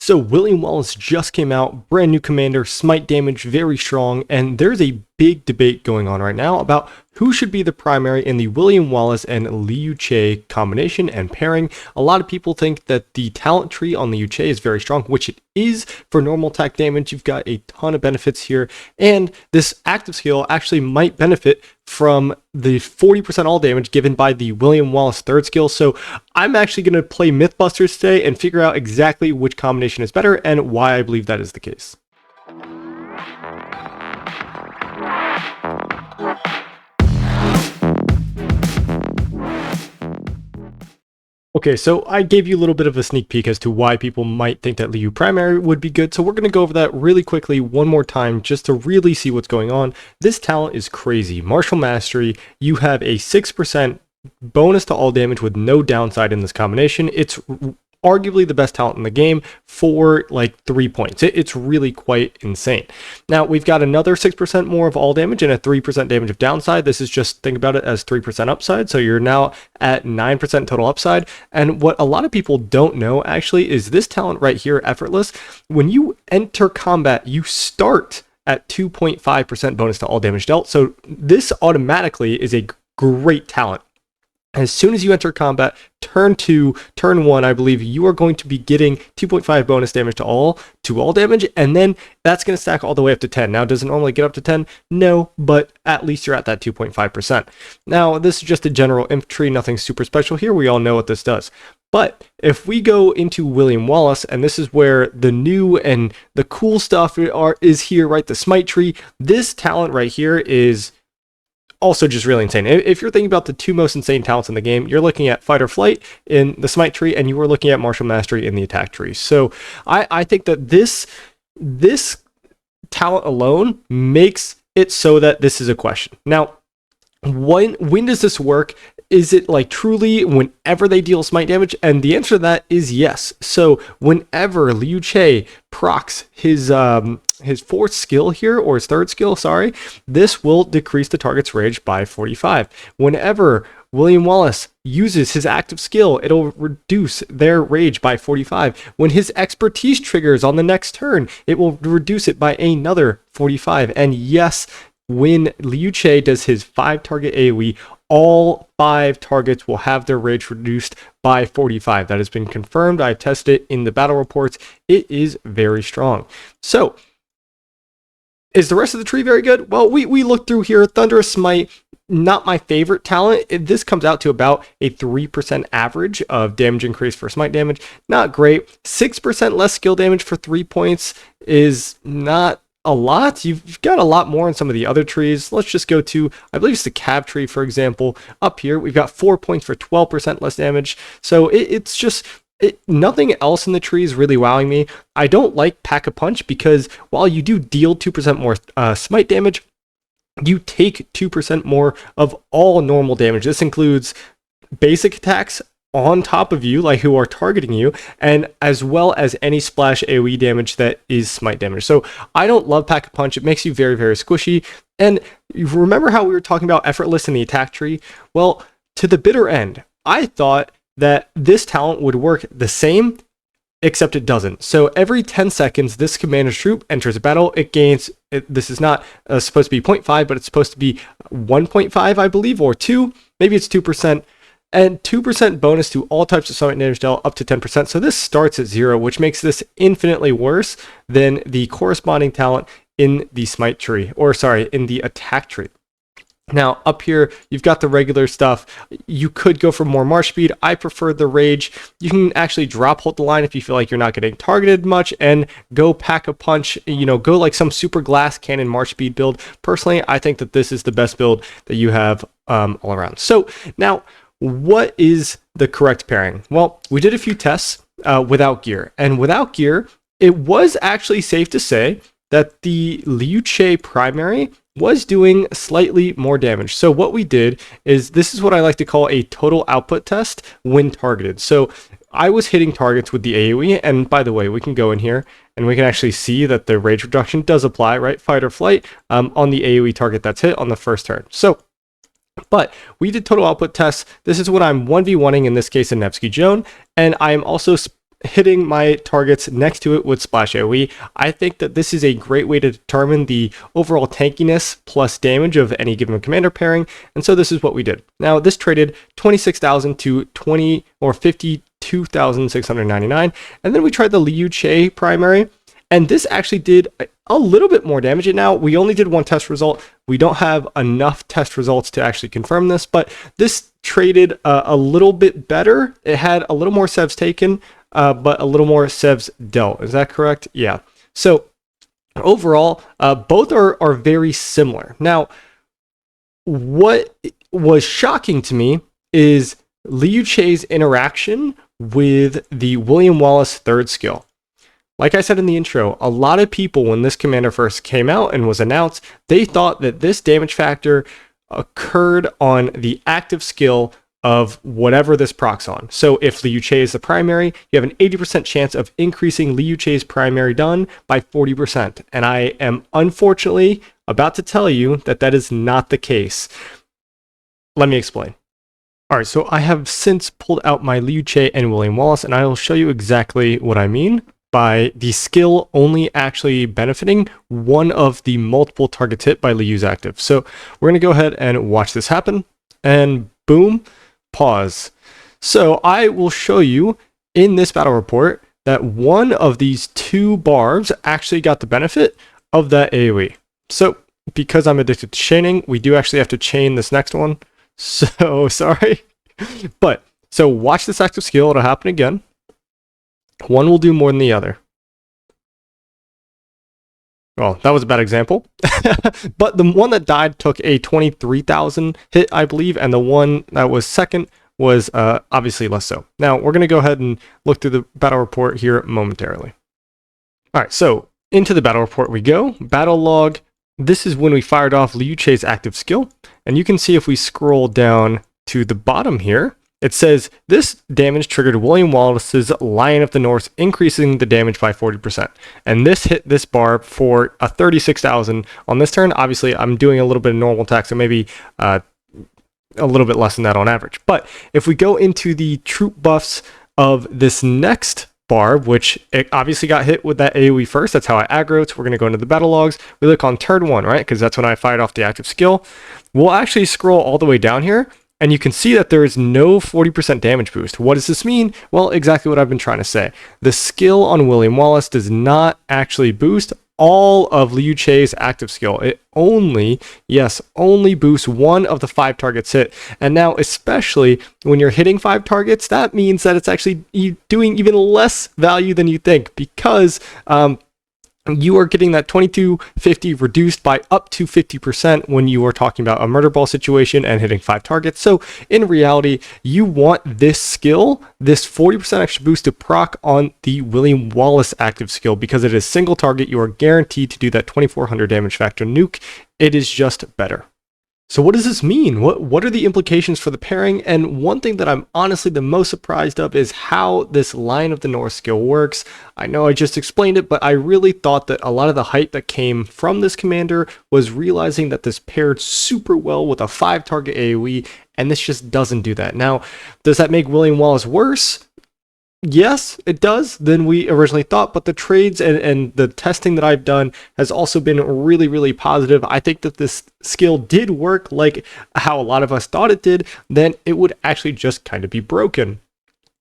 So William Wallace just came out, brand new commander, smite damage, very strong, and there's a big debate going on right now about who should be the primary in the William Wallace and Liu Che combination and pairing. A lot of people think that the talent tree on Liu Che is very strong, which it is for normal attack damage. You've got a ton of benefits here, and this active skill actually might benefit from the 40% all damage given by the William Wallace third skill. So I'm actually going to play Mythbusters today and figure out exactly which combination is better and why I believe that is the case. Okay, so I gave you a little bit of a sneak peek as to why people might think that Liu primary would be good. So we're going to go over that really quickly one more time just to really see what's going on. This talent is crazy. Martial Mastery, you have a 6% bonus to all damage with no downside in this combination. It's arguably the best talent in the game for like 3 points. It's really quite insane. Now we've got another 6% more of all damage and a 3% damage of downside. This is just, think about it as 3% upside. So you're now at 9% total upside. And what a lot of people don't know actually is this talent right here, Effortless. When you enter combat, you start at 2.5% bonus to all damage dealt. So this automatically is a great talent. As soon as you enter combat, turn 2, turn 1, I believe you are going to be getting 2.5 bonus damage to all damage, and then that's going to stack all the way up to 10. Now, does it normally get up to 10? No, but at least you're at that 2.5%. Now, this is just a general infantry, nothing super special here. We all know what this does. But if we go into William Wallace, and this is where the new and the cool stuff is here, right? The smite tree. This talent right here is also just really insane. If you're thinking about the two most insane talents in the game, you're looking at Fight or Flight in the smite tree, and you were looking at Martial Mastery in the attack tree. So I think that this talent alone makes it so that this is a question. Now, when does this work? Is it like truly whenever they deal smite damage? And the answer to that is yes. So whenever Liu Che procs his fourth skill here, or his third skill, sorry, this will decrease the target's rage by 45. Whenever William Wallace uses his active skill, it'll reduce their rage by 45. When his expertise triggers on the next turn, it will reduce it by another 45. And yes, when Liu Che does his 5-target AoE, all 5 targets will have their rage reduced by 45. That has been confirmed. I tested it in the battle reports. It is very strong. So, is the rest of the tree very good? Well, we looked through here. Thunderous Smite, not my favorite talent. This comes out to about a 3% average of damage increase for smite damage. Not great. 6% less skill damage for 3 points is not a lot. You've got a lot more in some of the other trees. Let's just go to, I believe it's the Cab tree, for example. Up here, we've got 4 points for 12% less damage. So it's just, nothing else in the tree is really wowing me. I don't like Pack-a-Punch because while you do deal 2% more smite damage, you take 2% more of all normal damage. This includes basic attacks on top of you, like who are targeting you, and as well as any splash AoE damage that is smite damage. So I don't love Pack-a-Punch. It makes you very, very squishy. And you remember how we were talking about Effortless in the attack tree? Well, to the bitter end, I thought that this talent would work the same, except it doesn't. So every 10 seconds, this commander's troop enters a battle. It gains, this is not supposed to be 0.5, but it's supposed to be 1.5, I believe, or 2. Maybe it's 2%. And 2% bonus to all types of smite damage dealt up to 10%. So this starts at 0, which makes this infinitely worse than the corresponding talent in the smite tree, or sorry, in the attack tree. Now, up here, you've got the regular stuff. You could go for more march speed. I prefer the rage. You can actually drop hold the line if you feel like you're not getting targeted much, and go Pack-a-Punch, go like some super glass cannon march speed build. Personally, I think that this is the best build that you have all around. So now, what is the correct pairing? Well, we did a few tests without gear, and without gear, it was actually safe to say that the Liu Che primary was doing slightly more damage. So what we did is, this is what I like to call a total output test when targeted. So I was hitting targets with the AoE, and by the way, we can go in here and we can actually see that the rage reduction does apply, right? Fight or flight on the AoE target that's hit on the first turn. So, but we did total output tests. This is what I'm 1v1ing, in this case, in Nevsky Joan, and I am also hitting my targets next to it with Splash AoE. I think that this is a great way to determine the overall tankiness plus damage of any given commander pairing, and so this is what we did. Now, this traded 26,000 to 52,699, and then we tried the Liu Che primary, and this actually did a little bit more damage. And now we only did one test result. We don't have enough test results to actually confirm this, but this traded a little bit better. It had a little more sevs taken, but a little more sevs dealt. Is that correct? Yeah. So overall, both are very similar. Now, what was shocking to me is Liu Che's interaction with the William Wallace third skill. Like I said in the intro, a lot of people, when this commander first came out and was announced, they thought that this damage factor occurred on the active skill of whatever this procs on. So if Liu Che is the primary, you have an 80% chance of increasing Liu Che's primary done by 40%. And I am unfortunately about to tell you that that is not the case. Let me explain. All right, so I have since pulled out my Liu Che and William Wallace, and I will show you exactly what I mean by the skill only actually benefiting one of the multiple targets hit by Liu's active. So we're going to go ahead and watch this happen, and boom, pause. So I will show you in this battle report that one of these two barbs actually got the benefit of that AoE. So because I'm addicted to chaining, we do actually have to chain this next one. So sorry. But so watch this active skill, it'll happen again. One will do more than the other. Well, that was a bad example. But the one that died took a 23,000 hit, I believe, and the one that was second was obviously less so. Now, we're going to go ahead and look through the battle report here momentarily. All right, so into the battle report we go. Battle log. This is when we fired off Liu Che's active skill. And you can see if we scroll down to the bottom here, it says, this damage triggered William Wallace's Lion of the North, increasing the damage by 40%. And this hit this barb for a 36,000 on this turn. Obviously, I'm doing a little bit of normal attack, so maybe a little bit less than that on average. But if we go into the troop buffs of this next barb, which it obviously got hit with that AoE first, that's how I aggro. So we're going to go into the battle logs. We look on turn one, right? Because that's when I fired off the active skill. We'll actually scroll all the way down here, and you can see that there is no 40% damage boost. What does this mean? Well, exactly what I've been trying to say. The skill on William Wallace does not actually boost all of Liu Che's active skill. It only boosts one of the 5 targets hit. And now, especially when you're hitting 5 targets, that means that it's actually doing even less value than you think, because you are getting that 2250 reduced by up to 50% when you are talking about a murder ball situation and hitting 5 targets. So in reality, you want this skill, this 40% extra boost, to proc on the William Wallace active skill, because it is single target. You are guaranteed to do that 2400 damage factor nuke. It is just better. So what does this mean? What are the implications for the pairing? And one thing that I'm honestly the most surprised of is how this Lion of the North skill works. I know I just explained it, but I really thought that a lot of the hype that came from this commander was realizing that this paired super well with a 5 target AoE, and this just doesn't do that. Now, does that make William Wallace worse? Yes, it does, than we originally thought, but the trades and the testing that I've done has also been really, really positive. I think that this skill did work like how a lot of us thought it did, then it would actually just kind of be broken.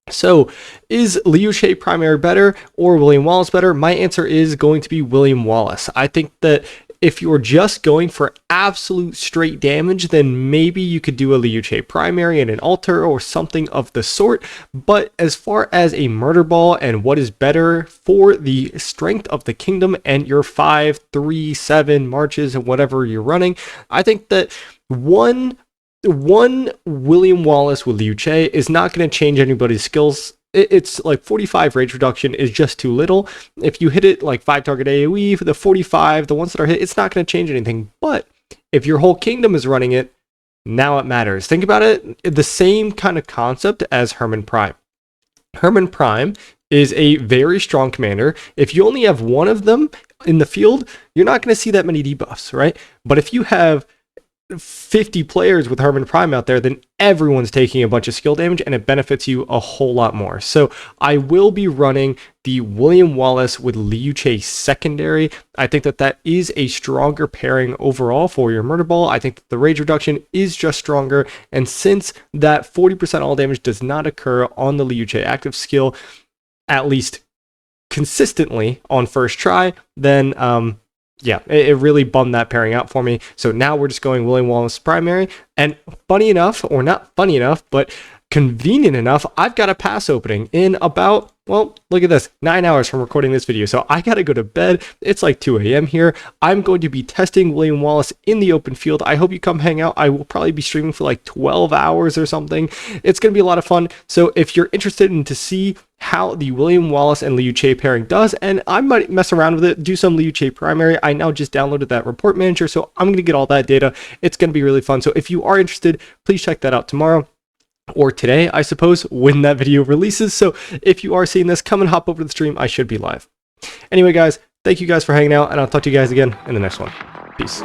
So is Liu Che primary better or William Wallace better? My answer is going to be William Wallace. I think that if you're just going for absolute straight damage, then maybe you could do a Liu Che primary and an altar or something of the sort. But as far as a murder ball and what is better for the strength of the kingdom and your 5, 3, 7 marches and whatever you're running, I think that one William Wallace with Liu Che is not going to change anybody's skills. It's like 45 rage reduction is just too little. If you hit it like 5 target AoE for the 45, the ones that are hit, it's not going to change anything. But if your whole kingdom is running it, now it matters. Think about it, the same kind of concept as Hermann Prime. Hermann Prime is a very strong commander. If you only have one of them in the field, you're not going to see that many debuffs, right? But if you have 50 players with Herman Prime out there, then everyone's taking a bunch of skill damage and it benefits you a whole lot more. So I will be running the William Wallace with Liu Che secondary. I think that that is a stronger pairing overall for your Murder Ball. I think that the rage reduction is just stronger. And since that 40% all damage does not occur on the Liu Che active skill, at least consistently on first try, then yeah, it really bummed that pairing out for me. So now we're just going William Wallace primary. And funny enough, or not funny enough, but convenient enough, I've got a pass opening in about, well, look at this, 9 hours from recording this video. So I got to go to bed. It's like 2 a.m. here. I'm going to be testing William Wallace in the open field. I hope you come hang out. I will probably be streaming for like 12 hours or something. It's going to be a lot of fun. So if you're interested in to see how the William Wallace and Liu Che pairing does, and I might mess around with it, do some Liu Che primary. I now just downloaded that report manager, so I'm going to get all that data. It's going to be really fun. So if you are interested, please check that out tomorrow. Or today, I suppose, when that video releases. So if you are seeing this, come and hop over to the stream. I should be live. Anyway, guys, thank you guys for hanging out, and I'll talk to you guys again in the next one. Peace.